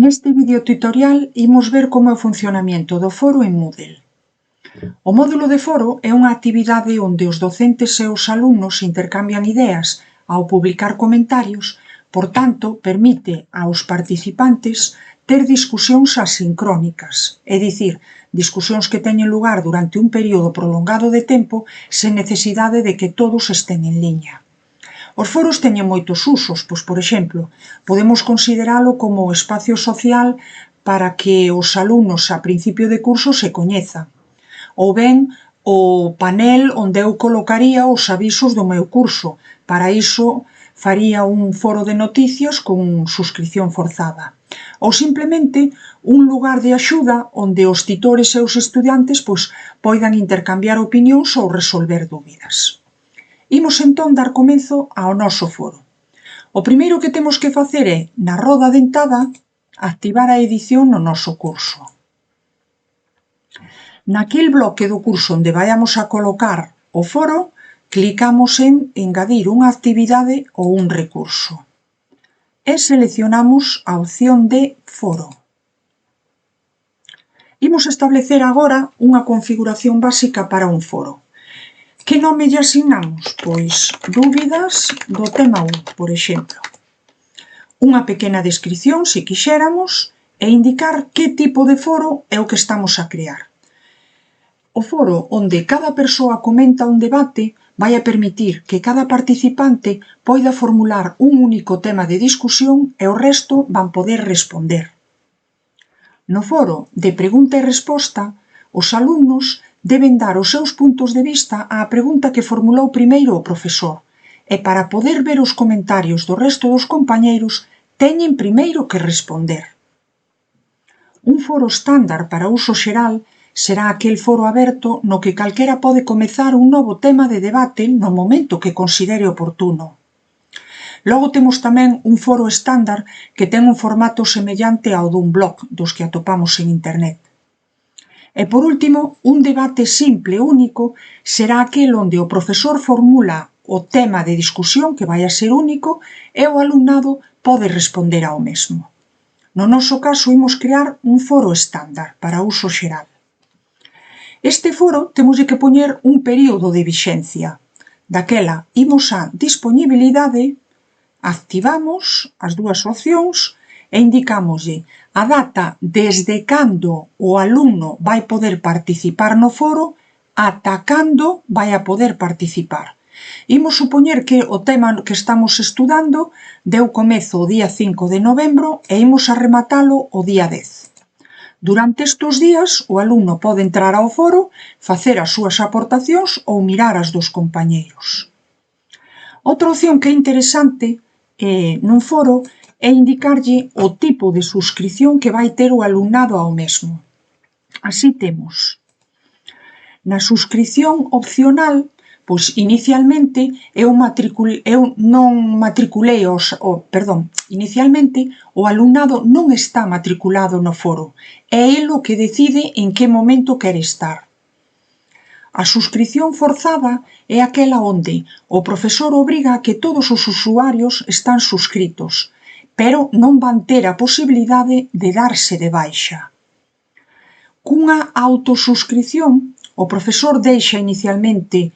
Neste videotutorial imos ver como é o funcionamento do foro en Moodle. O módulo de foro é unha actividade onde os docentes e os alumnos intercambian ideas ao publicar comentarios, por tanto, permite aos participantes ter discusións asincrónicas, é dicir, discusións que teñen lugar durante un período prolongado de tempo sen necesidade de que todos estén en liña. Os foros teñen moitos usos, pois, por exemplo, podemos consideralo como o espacio social para que os alumnos a principio de curso se coñezan, ou ben o panel onde eu colocaría os avisos do meu curso. Para iso faría un foro de noticias con suscripción forzada. Ou simplemente un lugar de axuda onde os titores e os estudantes poidan intercambiar opinións ou resolver dúbidas. Imos entón dar comezo ao noso foro. O primeiro que temos que facer é, na roda dentada, activar a edición no noso curso. Naquel bloque do curso onde vayamos a colocar o foro, clicamos en engadir unha actividade ou un recurso e seleccionamos a opción de foro. Imos establecer agora unha configuración básica para un foro. Que nome lle asignamos? Pois dúbidas do tema 1, por exemplo. Unha pequena descrición, se quixéramos, e indicar que tipo de foro é o que estamos a crear. O foro onde cada persoa comenta un debate vai a permitir que cada participante poida formular un único tema de discusión e o resto van poder responder. No foro de pregunta e resposta, os alumnos deben dar os seus puntos de vista á pregunta que formulou primeiro o profesor, e para poder ver os comentarios do resto dos compañeiros teñen primeiro que responder. Un foro estándar para uso xeral será aquel foro aberto no que calquera pode comezar un novo tema de debate no momento que considere oportuno. Logo temos tamén un foro estándar que ten un formato semellante ao dun blog dos que atopamos en internet. E por último, un debate simple e único será aquel onde o profesor formula o tema de discusión que vai a ser único e o alumnado pode responder ao mesmo. No noso caso, imos crear un foro estándar para uso xeral. Este foro temos que poñer un período de vixencia. Daquela, imos a disponibilidade, activamos as dúas opcións e indicámoslle a data desde cando o alumno vai poder participar no foro ata cando vai a poder participar. Imos supoñer que o tema que estamos estudando deu comezo o día 5 de novembro e imos a rematalo o día 10. Durante estes días, o alumno pode entrar ao foro, facer as súas aportacións ou mirar as dos compañeiros. Outra opción que é interesante nun foro é indicarlle o tipo de suscripción que vai ter o alumnado ao mesmo. Así temos. Na suscripción opcional, inicialmente inicialmente o alumnado non está matriculado no foro, é el o que decide en que momento quere estar. A suscripción forzada é aquela onde o profesor obriga a que todos os usuarios están suscritos, pero non van ter a posibilidade de darse de baixa. Cunha autosuscripción, o profesor deixa inicialmente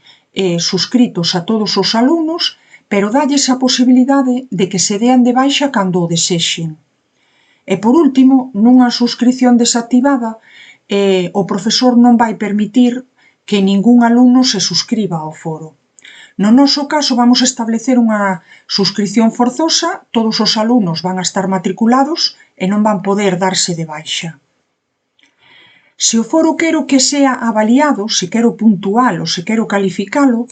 suscritos a todos os alumnos, pero dálles a posibilidade de que se dean de baixa cando o desexen. E por último, nunha suscripción desactivada, o profesor non vai permitir que ningún alumno se suscriba ao foro. No noso caso, vamos a establecer unha suscripción forzosa, todos os alumnos van a estar matriculados e non van poder darse de baixa. Se o foro quero que sea avaliado, se quero puntualo, se quero calificalo,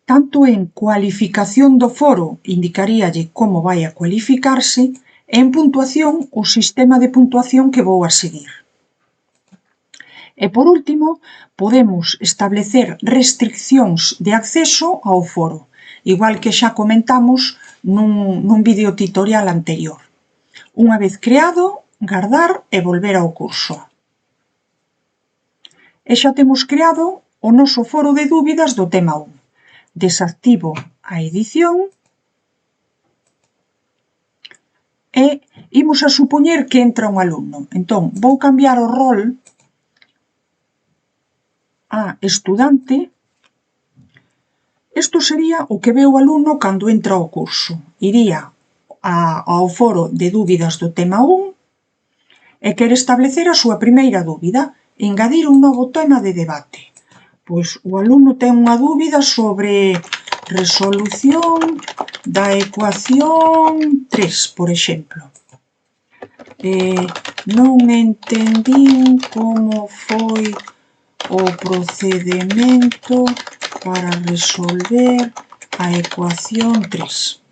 tanto en cualificación do foro indicaríalle como vai a cualificarse e en puntuación o sistema de puntuación que vou a seguir. E por último, podemos establecer restriccións de acceso ao foro, igual que xa comentamos nun videotutorial anterior. Unha vez creado, gardar e volver ao curso. E xa temos creado o noso foro de dúbidas do tema 1. Desactivo a edición e imos a supoñer que entra un alumno. Entón, vou cambiar o rol a estudante. Isto sería o que ve o alumno cando entra ao curso. Iría ao foro de dúbidas do tema 1 e quere establecer a súa primeira dúbida, engadir un novo tema de debate. Pois o alumno ten unha dúbida sobre resolución da ecuación 3, por exemplo. Non entendín como foi o procedemento para resolver a ecuación 3.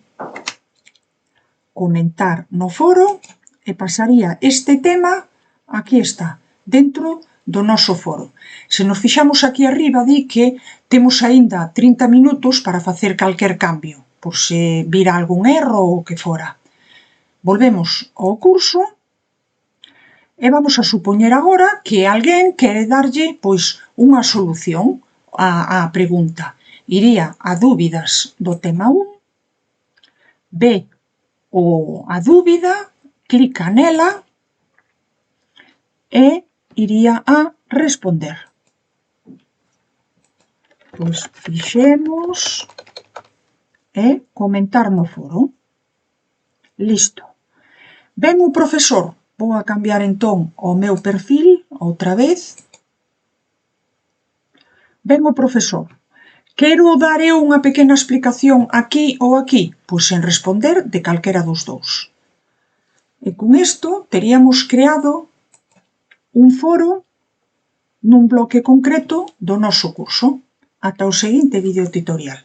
Comentar no foro e pasaría este tema, aquí está, dentro do noso foro. Se nos fixamos aquí arriba, di que temos aínda 30 minutos para facer calquer cambio, por se vira algún erro ou o que fora. Volvemos ao curso e vamos a supoñer agora que alguén quere darlle pois unha solución á pregunta. Iría a dúbidas do tema 1, ve a dúbida, clica nela e iría a responder. Pois fixemos e comentar no foro. Listo. Ven o profesor. Vou a cambiar entón o meu perfil outra vez. Ven o profesor. Quero dar eu unha pequena explicación aquí ou aquí? Pois sen responder de calquera dos dous. E con isto teríamos creado un foro nun bloque concreto do noso curso. Ata o seguinte vídeo tutorial.